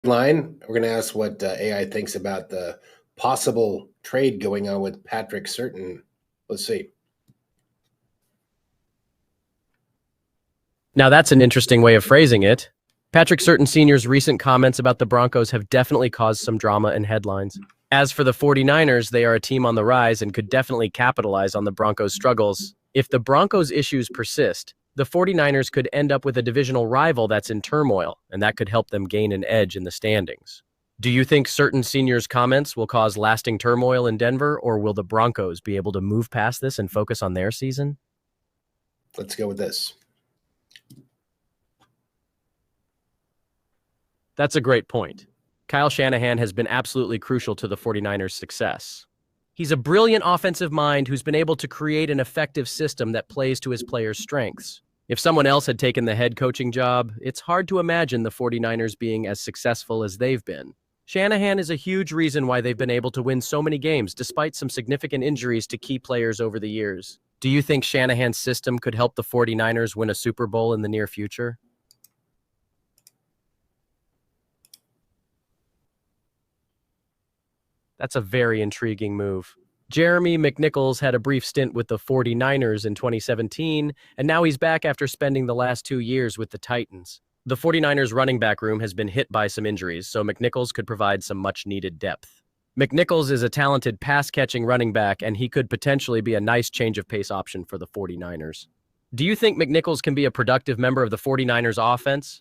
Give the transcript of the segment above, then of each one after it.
line. We're going to ask what AI thinks about the possible trade going on with Patrick Surtain. Let's see. Now that's an interesting way of phrasing it. Patrick Surtain Sr.'s recent comments about the Broncos have definitely caused some drama and headlines. As for the 49ers, they are a team on the rise and could definitely capitalize on the Broncos' struggles. If the Broncos' issues persist, the 49ers could end up with a divisional rival that's in turmoil, and that could help them gain an edge in the standings. Do you think Surtain Sr.'s comments will cause lasting turmoil in Denver, or will the Broncos be able to move past this and focus on their season? Let's go with this. That's a great point. Kyle Shanahan has been absolutely crucial to the 49ers' success. He's a brilliant offensive mind who's been able to create an effective system that plays to his players' strengths. If someone else had taken the head coaching job, it's hard to imagine the 49ers being as successful as they've been. Shanahan is a huge reason why they've been able to win so many games despite some significant injuries to key players over the years. Do you think Shanahan's system could help the 49ers win a Super Bowl in the near future? That's a very intriguing move. Jeremy McNichols had a brief stint with the 49ers in 2017, and now he's back after spending the last 2 years with the Titans. The 49ers running back room has been hit by some injuries, so McNichols could provide some much-needed depth. McNichols is a talented pass-catching running back, and he could potentially be a nice change-of-pace option for the 49ers. Do you think McNichols can be a productive member of the 49ers offense?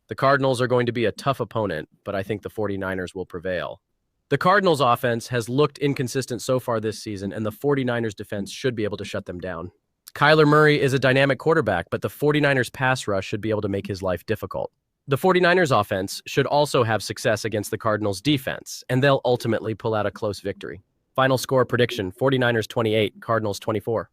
The Cardinals are going to be a tough opponent, but I think the 49ers will prevail. The Cardinals' offense has looked inconsistent so far this season, and the 49ers' defense should be able to shut them down. Kyler Murray is a dynamic quarterback, but the 49ers' pass rush should be able to make his life difficult. The 49ers' offense should also have success against the Cardinals' defense, and they'll ultimately pull out a close victory. Final score prediction, 49ers 28, Cardinals 24.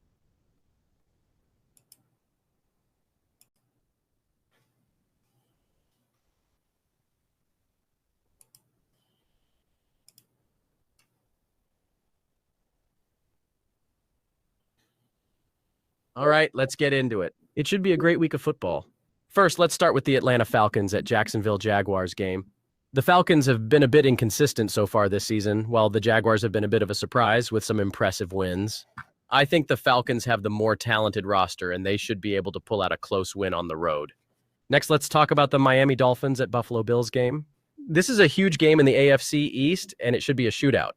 All right, let's get into it. It should be a great week of football. First, let's start with the Atlanta Falcons at Jacksonville Jaguars game. The Falcons have been a bit inconsistent so far this season, while the Jaguars have been a bit of a surprise with some impressive wins. I think the Falcons have the more talented roster, and they should be able to pull out a close win on the road. Next, let's talk about the Miami Dolphins at Buffalo Bills game. This is a huge game in the AFC East, and it should be a shootout.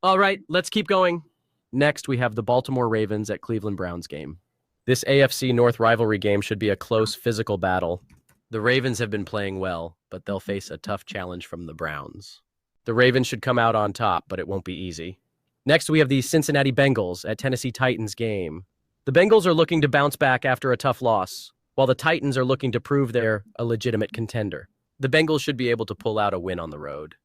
All right, let's keep going. Next, we have the Baltimore Ravens at Cleveland Browns game. This AFC North rivalry game should be a close physical battle. The Ravens have been playing well, but they'll face a tough challenge from the Browns. The Ravens should come out on top, but it won't be easy. Next, we have the Cincinnati Bengals at Tennessee Titans game. The Bengals are looking to bounce back after a tough loss, while the Titans are looking to prove they're a legitimate contender. The Bengals should be able to pull out a win on the road.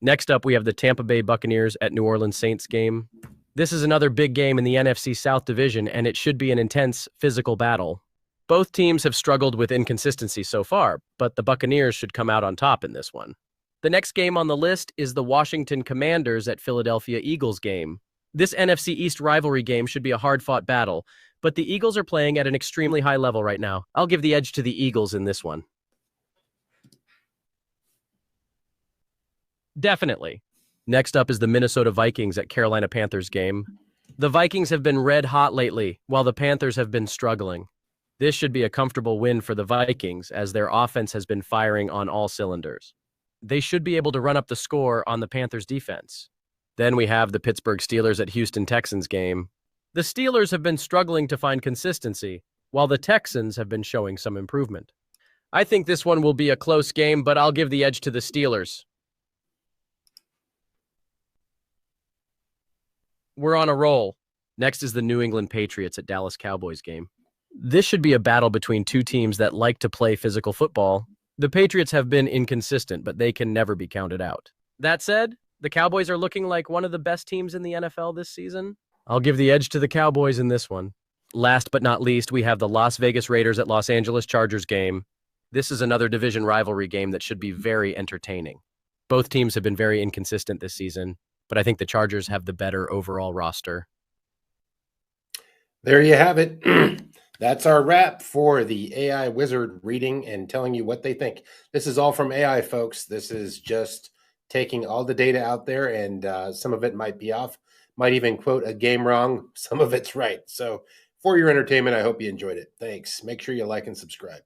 Next up, we have the Tampa Bay Buccaneers at New Orleans Saints game. This is another big game in the NFC South Division, and it should be an intense physical battle. Both teams have struggled with inconsistency so far, but the Buccaneers should come out on top in this one. The next game on the list is the Washington Commanders at Philadelphia Eagles game. This NFC East rivalry game should be a hard-fought battle, but the Eagles are playing at an extremely high level right now. I'll give the edge to the Eagles in this one. Definitely. Next up is the Minnesota Vikings at Carolina Panthers game. The Vikings have been red hot lately, while the Panthers have been struggling. This should be a comfortable win for the Vikings, as their offense has been firing on all cylinders. They should be able to run up the score on the Panthers' defense. Then we have the Pittsburgh Steelers at Houston Texans game. The Steelers have been struggling to find consistency, while the Texans have been showing some improvement. I think this one will be a close game, but I'll give the edge to the Steelers. We're on a roll. Next is the New England Patriots at Dallas Cowboys game. This should be a battle between two teams that like to play physical football. The Patriots have been inconsistent, but they can never be counted out. That said, the Cowboys are looking like one of the best teams in the NFL this season. I'll give the edge to the Cowboys in this one. Last but not least, we have the Las Vegas Raiders at Los Angeles Chargers game. This is another division rivalry game that should be very entertaining. Both teams have been very inconsistent this season, but I think the Chargers have the better overall roster. There you have it. That's our wrap for the AI wizard reading and telling you what they think. This is all from AI, folks. This is just taking all the data out there, and some of it might be off, might even quote a game wrong. Some of it's right. So for your entertainment, I hope you enjoyed it. Thanks. Make sure you like and subscribe.